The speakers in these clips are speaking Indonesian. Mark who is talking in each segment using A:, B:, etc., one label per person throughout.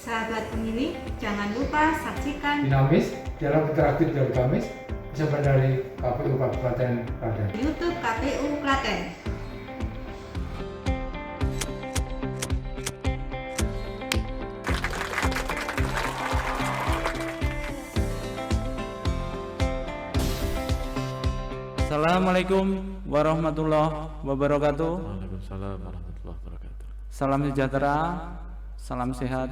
A: Sahabat pemilih, jangan lupa saksikan
B: Dinamis, dialog interaktif dari Kamis, bersama dari KPU Kabupaten Klaten.
A: YouTube KPU Klaten.
C: Assalamualaikum warahmatullahi wabarakatuh.
D: Waalaikumsalam warahmatullahi wabarakatuh.
C: Salam sejahtera, salam sehat,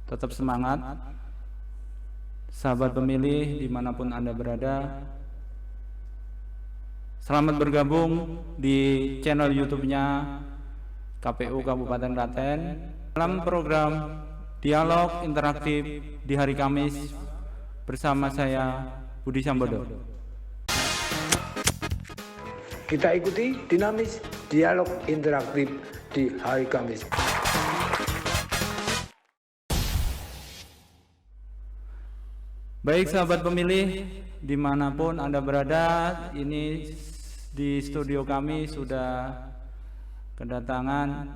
C: tetap semangat. Sahabat pemilih dimanapun Anda berada, selamat bergabung di channel YouTube-nya KPU Kabupaten Klaten dalam program Dialog Interaktif di hari Kamis bersama saya Budi Sambodo.
E: Kita ikuti dinamis dialog interaktif di hari Kamis.
C: Baik sahabat pemilih, dimanapun Anda berada, ini di studio kami sudah kedatangan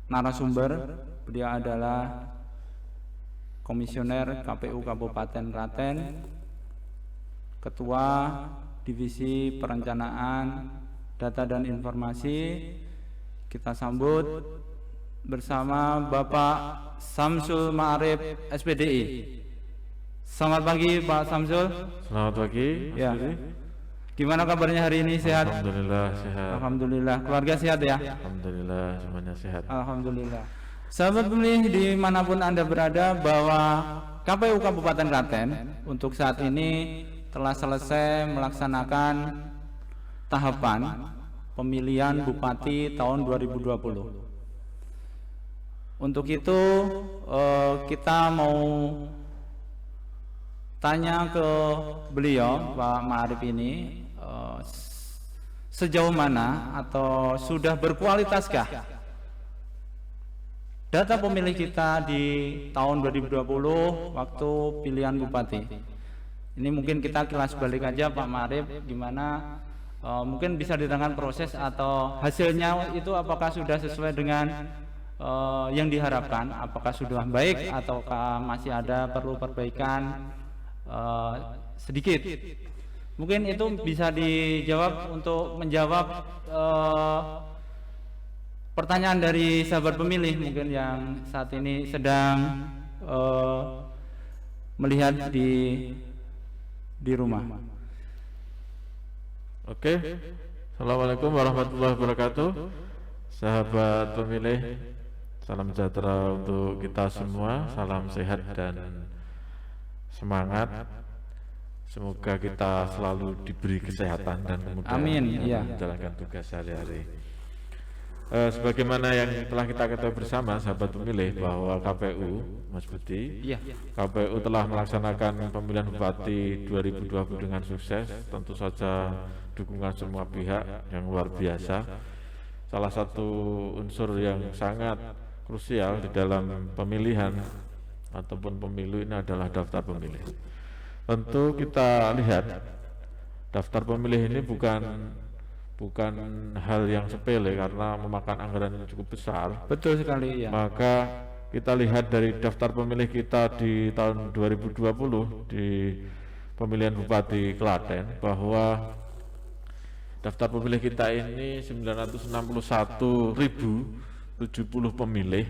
C: narasumber. Beliau adalah Komisioner KPU Kabupaten Klaten, Ketua Divisi Perencanaan Data dan Informasi. Kita sambut bersama Bapak Samsul Ma'arif SPDI. Selamat pagi Pak Samsul.
D: Selamat pagi, Mas
C: Ya.
D: Budi.
C: Gimana kabarnya hari ini, sehat?
D: Alhamdulillah sehat.
C: Alhamdulillah. Keluarga sehat ya?
D: Alhamdulillah semuanya sehat.
C: Alhamdulillah. Sahabat pemilih dimanapun Anda berada, bahwa KPU Kabupaten Klaten untuk saat ini telah selesai melaksanakan tahapan pemilihan Bupati tahun 2020. Untuk itu kita mau tanya ke beliau, Pak Ma'arif ini, sejauh mana atau sudah berkualitaskah data pemilih kita di tahun 2020 waktu pilihan Bupati. Ini mungkin kita kilas balik aja Pak Ma'arif, gimana mungkin bisa diterangkan proses atau hasilnya itu apakah sudah sesuai dengan yang diharapkan, apakah sudah baik ataukah masih ada perlu perbaikan sedikit. Mungkin itu bisa dijawab untuk menjawab pertanyaan dari sahabat pemilih mungkin yang saat ini sedang melihat di rumah.
D: Oke. Assalamualaikum warahmatullahi wabarakatuh. Sahabat pemilih, salam sejahtera untuk kita semua. Salam sehat dan semangat. Semoga kita selalu diberi kesehatan dan kemudahan
C: Amin, iya.
D: menjalankan tugas sehari-hari. Sebagaimana yang telah kita ketahui bersama sahabat pemilih, bahwa KPU, Mas Budi,
C: Iya.
D: KPU telah melaksanakan pemilihan Bupati 2020 dengan sukses. Tentu saja dukungan semua pihak yang luar biasa. Salah satu unsur yang sangat krusial di dalam pemilihan ataupun pemilu ini adalah daftar pemilih. Tentu kita lihat daftar pemilih ini bukan hal yang sepele karena memakan anggaran yang cukup besar.
C: Betul sekali ya.
D: Maka kita lihat dari daftar pemilih kita di tahun 2020 di pemilihan Bupati Klaten, bahwa daftar pemilih kita ini 961.070 pemilih,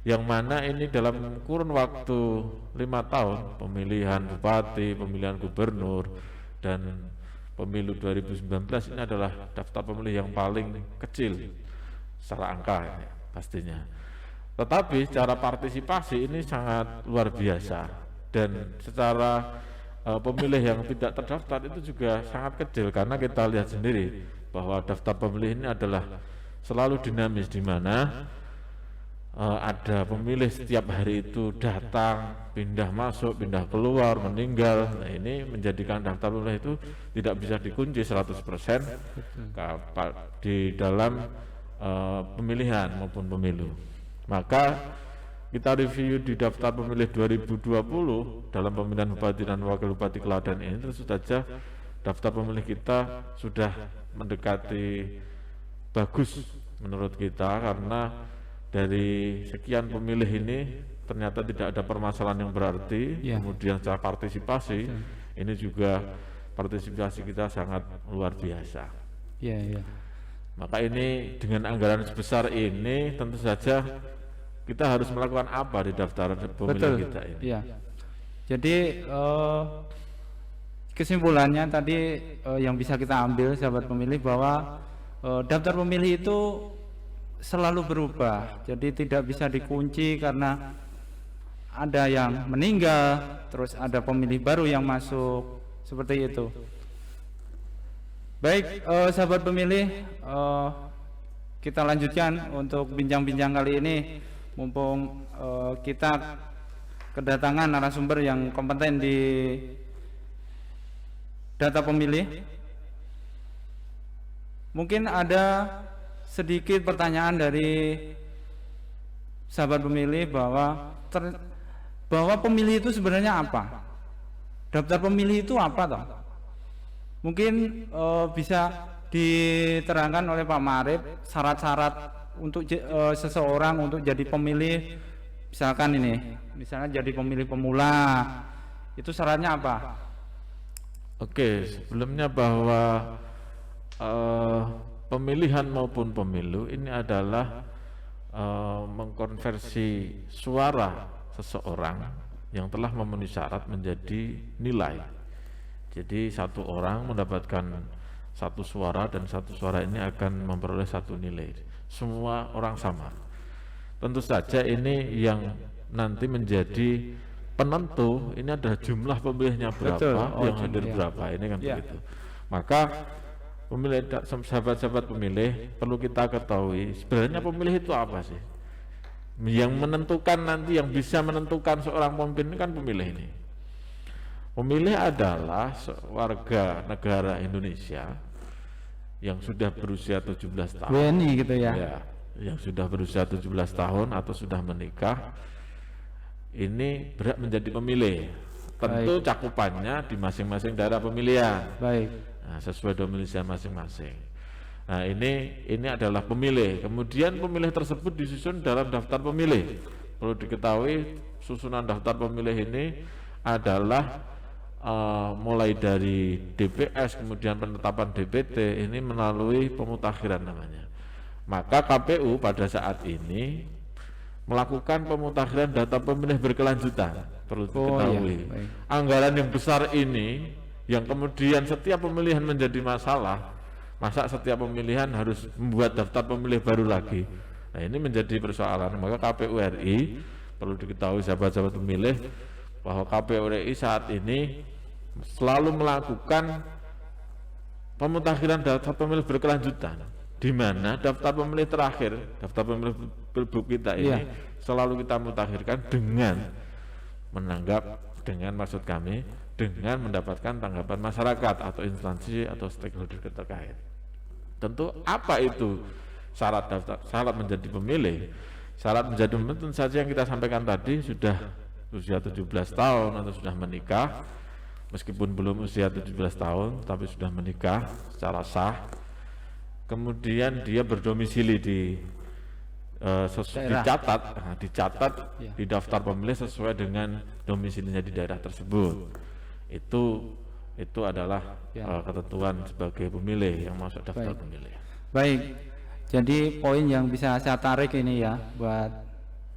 D: yang mana ini dalam kurun waktu 5 tahun pemilihan bupati, pemilihan gubernur, dan pemilu 2019 ini adalah daftar pemilih yang paling kecil secara angka ini, pastinya. Tetapi secara partisipasi ini sangat luar biasa, dan secara pemilih yang tidak terdaftar itu juga sangat kecil, karena kita lihat sendiri bahwa daftar pemilih ini adalah selalu dinamis, di mana ada pemilih setiap hari itu datang, pindah masuk, pindah keluar, meninggal. Nah, ini menjadikan daftar pemilih itu tidak bisa dikunci 100% di dalam pemilihan maupun pemilu. Maka kita review di daftar pemilih 2020 dalam pemilihan Bupati dan Wakil Bupati Klaten ini, tentu saja daftar pemilih kita sudah mendekati bagus menurut kita, karena dari sekian pemilih ini ternyata tidak ada permasalahan yang berarti, kemudian secara partisipasi ini juga partisipasi kita sangat luar biasa. Maka ini dengan anggaran sebesar ini tentu saja kita harus melakukan apa di daftar pemilih kita ini.
C: Jadi kesimpulannya tadi yang bisa kita ambil sahabat pemilih bahwa daftar pemilih itu selalu berubah, jadi tidak bisa dikunci karena ada yang meninggal, terus ada pemilih baru yang masuk, seperti itu. Baik, sahabat pemilih, kita lanjutkan untuk bincang-bincang kali ini, mumpung kita kedatangan narasumber yang kompeten di data pemilih. Mungkin ada sedikit pertanyaan dari sahabat pemilih bahwa pemilih itu sebenarnya apa? Daftar pemilih itu apa toh? Mungkin bisa diterangkan oleh Pak Marif syarat-syarat untuk seseorang untuk jadi pemilih, misalkan misalnya jadi pemilih pemula, itu syaratnya apa?
D: Oke, sebelumnya bahwa pemilihan maupun pemilu ini adalah mengkonversi suara seseorang yang telah memenuhi syarat menjadi nilai. Jadi satu orang mendapatkan satu suara dan satu suara ini akan memperoleh satu nilai. Semua orang sama. Tentu saja ini yang nanti menjadi penentu ini adalah jumlah pemilihnya berapa, yang hadir berapa, ini kan begitu. Maka pemilih, sahabat-sahabat pemilih, perlu kita ketahui sebenarnya pemilih itu apa sih? Yang menentukan nanti, yang bisa menentukan seorang pemimpin ini kan pemilih ini. Pemilih adalah warga negara Indonesia yang sudah berusia 17 tahun.
C: WNI gitu ya?
D: Yang sudah berusia 17 tahun atau sudah menikah, ini berhak menjadi pemilih. Tentu cakupannya di masing-masing daerah pemilihan. Nah, sesuai domisili masing-masing. Nah, ini adalah pemilih. Kemudian pemilih tersebut disusun dalam daftar pemilih. Perlu diketahui susunan daftar pemilih ini adalah mulai dari DPS kemudian penetapan DPT ini melalui pemutakhiran namanya. Maka KPU pada saat ini melakukan pemutakhiran data pemilih berkelanjutan. Perlu diketahui anggaran yang besar ini yang kemudian setiap pemilihan menjadi masalah, masa setiap pemilihan harus membuat daftar pemilih baru lagi. Nah, ini menjadi persoalan. Maka KPU RI perlu diketahui sahabat-sahabat pemilih bahwa KPU RI saat ini selalu melakukan pemutakhiran daftar pemilih berkelanjutan, di mana daftar pemilih terakhir, daftar pemilih pilbuk kita ini selalu kita mutakhirkan dengan menanggap, dengan maksud kami dengan mendapatkan tanggapan masyarakat atau instansi atau stakeholder terkait. Tentu apa itu syarat menjadi pemilih? Syarat menjadi pemilih tentu saja yang kita sampaikan tadi, sudah usia 17 tahun atau sudah menikah, meskipun belum usia 17 tahun tapi sudah menikah secara sah. Kemudian dia berdomisili dicatat di daftar pemilih sesuai dengan domisilinya di daerah tersebut. Itu adalah ketentuan sebagai pemilih yang masuk daftar pemilih.
C: Baik, jadi poin yang bisa saya tarik ini ya buat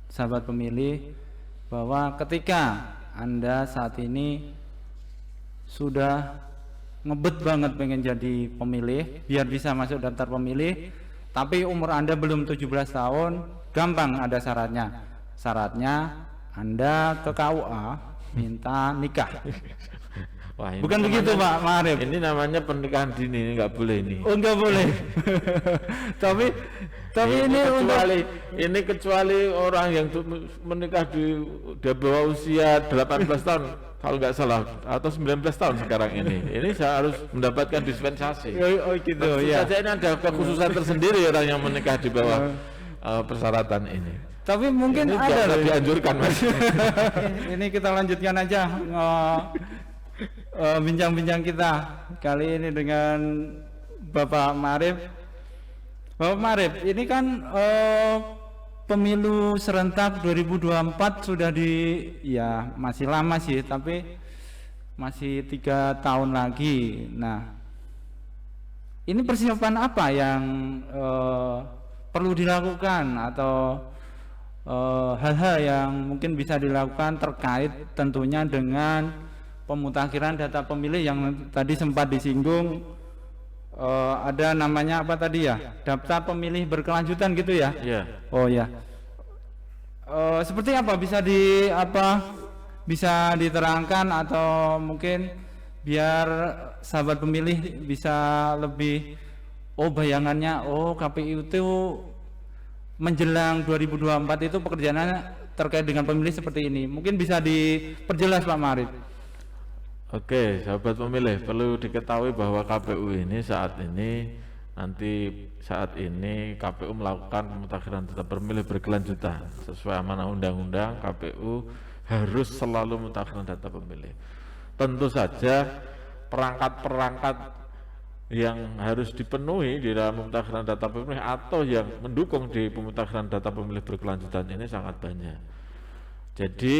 C: sahabat pemilih, bahwa ketika Anda saat ini sudah ngebet banget pengen jadi pemilih biar bisa masuk daftar pemilih, tapi umur Anda belum 17 tahun, gampang ada syaratnya. Syaratnya Anda ke KUA minta nikah.
D: Wah,
C: bukan begitu Pak Marif?
D: Ini namanya pernikahan dini, ini nggak boleh ini.
C: Oh, nggak boleh. tapi
D: ini kecuali orang yang menikah di bawah usia 18 tahun kalau nggak salah, atau 19 tahun sekarang ini saya harus mendapatkan dispensasi.
C: Oh gitu ya.
D: Saja ini ada kekhususan tersendiri orang yang menikah di bawah persyaratan ini.
C: Tapi mungkin ini ada
D: dianjurkan Mas.
C: Ini kita lanjutkan aja bincang-bincang kita kali ini dengan Bapak Marif. Bapak Marif, ini kan pemilu serentak 2024 sudah ya masih lama sih, tapi masih 3 tahun lagi. Nah, ini persiapan apa yang perlu dilakukan, atau hal-hal yang mungkin bisa dilakukan terkait tentunya dengan pemutakhiran data pemilih yang tadi sempat disinggung, ada namanya apa tadi ya, daftar pemilih berkelanjutan gitu ya?
D: Iya.
C: Oh ya. Seperti apa, bisa diterangkan, atau mungkin biar sahabat pemilih bisa lebih bayangannya, KPU itu menjelang 2024 itu pekerjaannya terkait dengan pemilih seperti ini. Mungkin bisa diperjelas Pak Marif.
D: Oke, sahabat pemilih, perlu diketahui bahwa KPU ini saat ini KPU melakukan pemutakhiran data pemilih berkelanjutan. Sesuai amanah undang-undang, KPU harus selalu mutakhir data pemilih. Tentu saja perangkat-perangkat yang harus dipenuhi di dalam pemutakhiran data pemilih atau yang mendukung di pemutakhiran data pemilih berkelanjutan ini sangat banyak. Jadi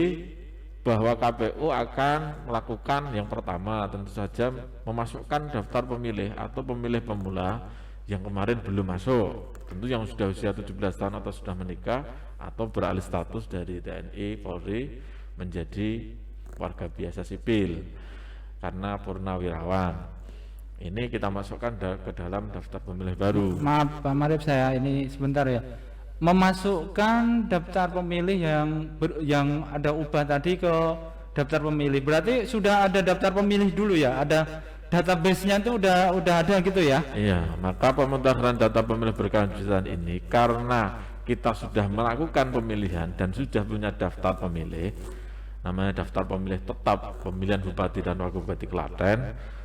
D: bahwa KPU akan melakukan yang pertama tentu saja memasukkan daftar pemilih atau pemilih pemula yang kemarin belum masuk, tentu yang sudah usia 17 tahun atau sudah menikah atau beralih status dari TNI, Polri menjadi warga biasa sipil karena purnawirawan. Ini kita masukkan ke dalam daftar pemilih baru.
C: Maaf Pak Marif, saya ini sebentar ya. Memasukkan daftar pemilih yang ada ubah tadi ke daftar pemilih, berarti sudah ada daftar pemilih dulu ya, ada database-nya itu udah ada gitu ya?
D: Iya, maka pemutakhiran data pemilih berkelanjutan ini karena kita sudah melakukan pemilihan dan sudah punya daftar pemilih, namanya daftar pemilih tetap pemilihan Bupati dan Wakil Bupati Klaten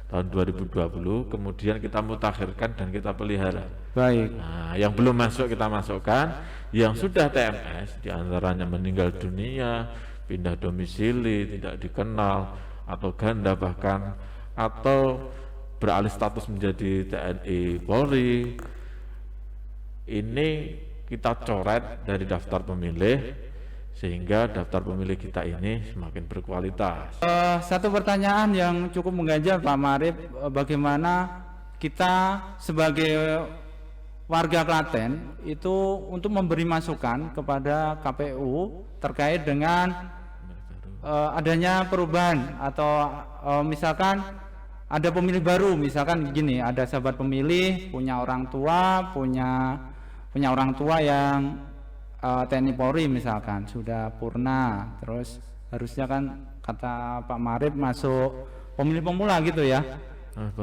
D: tahun 2020, kemudian kita mutakhirkan dan kita pelihara.
C: Baik.
D: Nah, yang belum masuk kita masukkan, yang sudah TMS diantaranya meninggal dunia, pindah domisili, tidak dikenal, atau ganda bahkan, atau beralih status menjadi TNI Polri, ini kita coret dari daftar pemilih sehingga daftar pemilih kita ini semakin berkualitas.
C: Satu pertanyaan yang cukup mengganjal Pak Marif, bagaimana kita sebagai warga Klaten itu untuk memberi masukan kepada KPU terkait dengan adanya perubahan, atau misalkan ada pemilih baru, misalkan gini, ada sahabat pemilih punya orang tua yang TNI Polri misalkan sudah purna, terus harusnya kan kata Pak Marif masuk pemilih pemula gitu ya.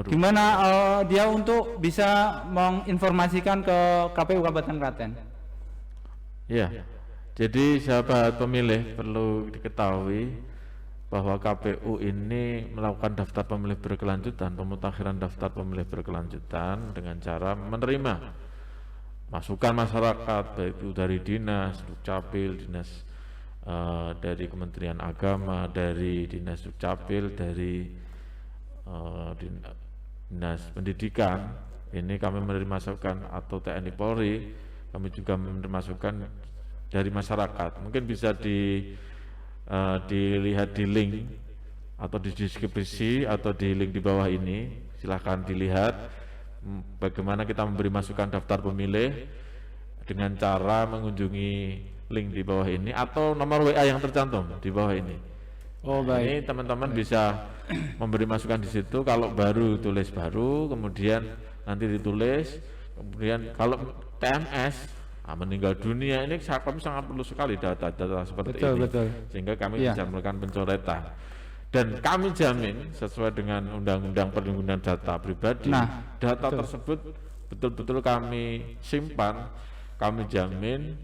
C: Gimana dia untuk bisa menginformasikan ke KPU Kabupaten Klaten?
D: Ya, jadi sahabat pemilih perlu diketahui bahwa KPU ini melakukan daftar pemilih berkelanjutan, pemutakhiran daftar pemilih berkelanjutan dengan cara menerima masukan masyarakat, baik itu dari dinas, Dukcapil, dinas dari Kementerian Agama, dari dinas Dukcapil, dari dinas pendidikan. Ini kami menerima masukan, atau TNI Polri, kami juga menerima masukan dari masyarakat. Mungkin bisa dilihat di link atau di deskripsi atau di link di bawah ini, silahkan dilihat bagaimana kita memberi masukan daftar pemilih dengan cara mengunjungi link di bawah ini atau nomor WA yang tercantum di bawah ini.
C: Oh baik.
D: Ini teman-teman bisa memberi masukan di situ. Kalau baru tulis baru, kemudian nanti ditulis, kemudian kalau TMS meninggal dunia ini kami sangat perlu sekali data-data seperti ini,
C: betul.
D: sehingga kami bisa melakukan pencoretan. Dan kami jamin sesuai dengan Undang-Undang Perlindungan Data Pribadi, data tersebut betul-betul kami simpan, kami jamin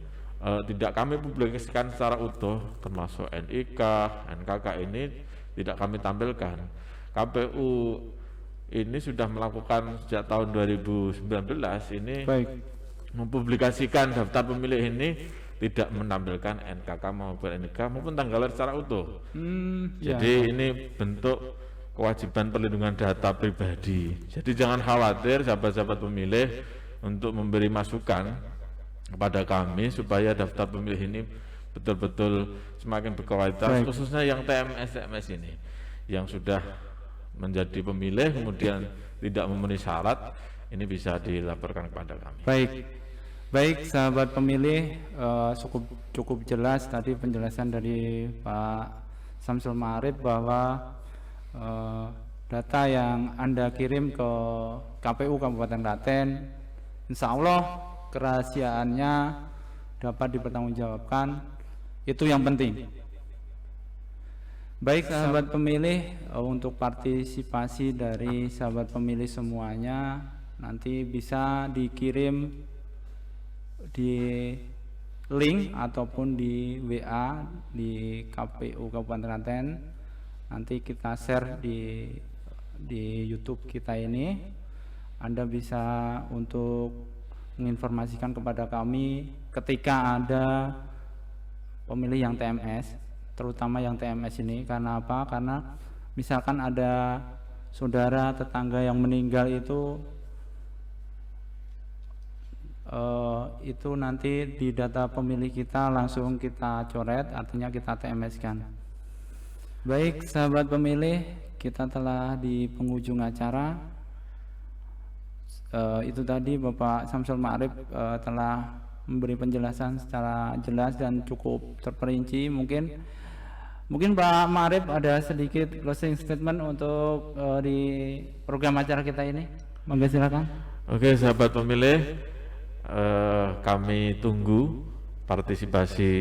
D: tidak kami publikasikan secara utuh, termasuk NIK, NKK ini tidak kami tampilkan. KPU ini sudah melakukan sejak tahun 2019 ini mempublikasikan daftar pemilih ini, tidak menampilkan NKK maupun NIK maupun tanggal lahir secara utuh. Jadi ini bentuk kewajiban perlindungan data pribadi. Jadi jangan khawatir sahabat-sahabat pemilih untuk memberi masukan kepada kami supaya daftar pemilih ini betul-betul semakin berkualitas.
C: Baik.
D: Khususnya yang TMS ini yang sudah menjadi pemilih kemudian tidak memenuhi syarat, ini bisa dilaporkan kepada kami.
C: Baik sahabat pemilih, cukup jelas tadi penjelasan dari Pak Samsul Ma'arif bahwa data yang Anda kirim ke KPU Kabupaten Klaten, insya Allah kerahasiaannya dapat dipertanggungjawabkan, itu yang penting. Baik sahabat pemilih, untuk partisipasi dari sahabat pemilih semuanya nanti bisa dikirim di link ataupun di WA di KPU Kabupaten Klaten. Nanti kita share di YouTube kita ini. Anda bisa untuk menginformasikan kepada kami ketika ada pemilih yang TMS, terutama yang TMS ini. Karena apa? Karena misalkan ada saudara tetangga yang meninggal itu nanti di data pemilih kita langsung kita coret, artinya kita TMS-kan. Baik sahabat pemilih, kita telah di penghujung acara. Itu tadi Bapak Samsul Ma'arif telah memberi penjelasan secara jelas dan cukup terperinci. Mungkin Pak Ma'arif ada sedikit closing statement untuk di program acara kita ini. Monggo silakan.
D: Oke sahabat pemilih, kami tunggu partisipasi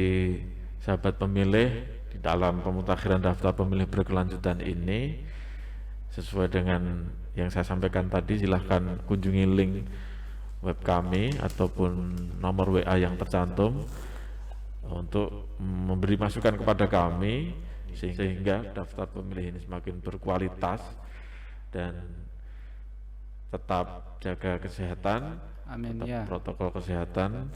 D: sahabat pemilih di dalam pemutakhiran daftar pemilih berkelanjutan ini. Sesuai dengan yang saya sampaikan tadi, silahkan kunjungi link web kami ataupun nomor WA yang tercantum untuk memberi masukan kepada kami sehingga daftar pemilih ini semakin berkualitas dan tetap jaga kesehatan.
C: Amin
D: tetap
C: ya.
D: protokol kesehatan.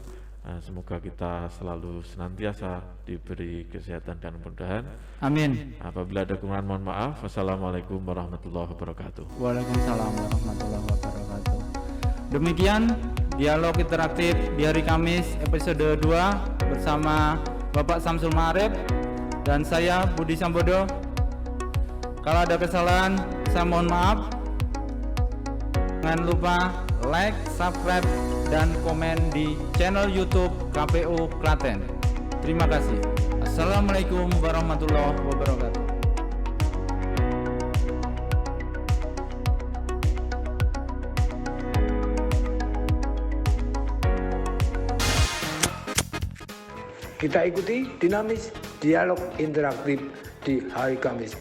D: Semoga kita selalu senantiasa diberi kesehatan dan kemudahan.
C: Amin.
D: Apabila ada kekurangan mohon maaf. Wassalamualaikum warahmatullahi wabarakatuh.
C: Waalaikumsalam warahmatullahi wabarakatuh. Demikian dialog interaktif di hari Kamis episode 2 bersama Bapak Samsul Ma'arif dan saya Budi Sambodo. Kalau ada kesalahan saya mohon maaf. Jangan lupa like, subscribe, dan komen di channel YouTube KPU Klaten. Terima kasih. Assalamualaikum warahmatullahi wabarakatuh.
E: Kita ikuti dinamis dialog interaktif di hari Kamis.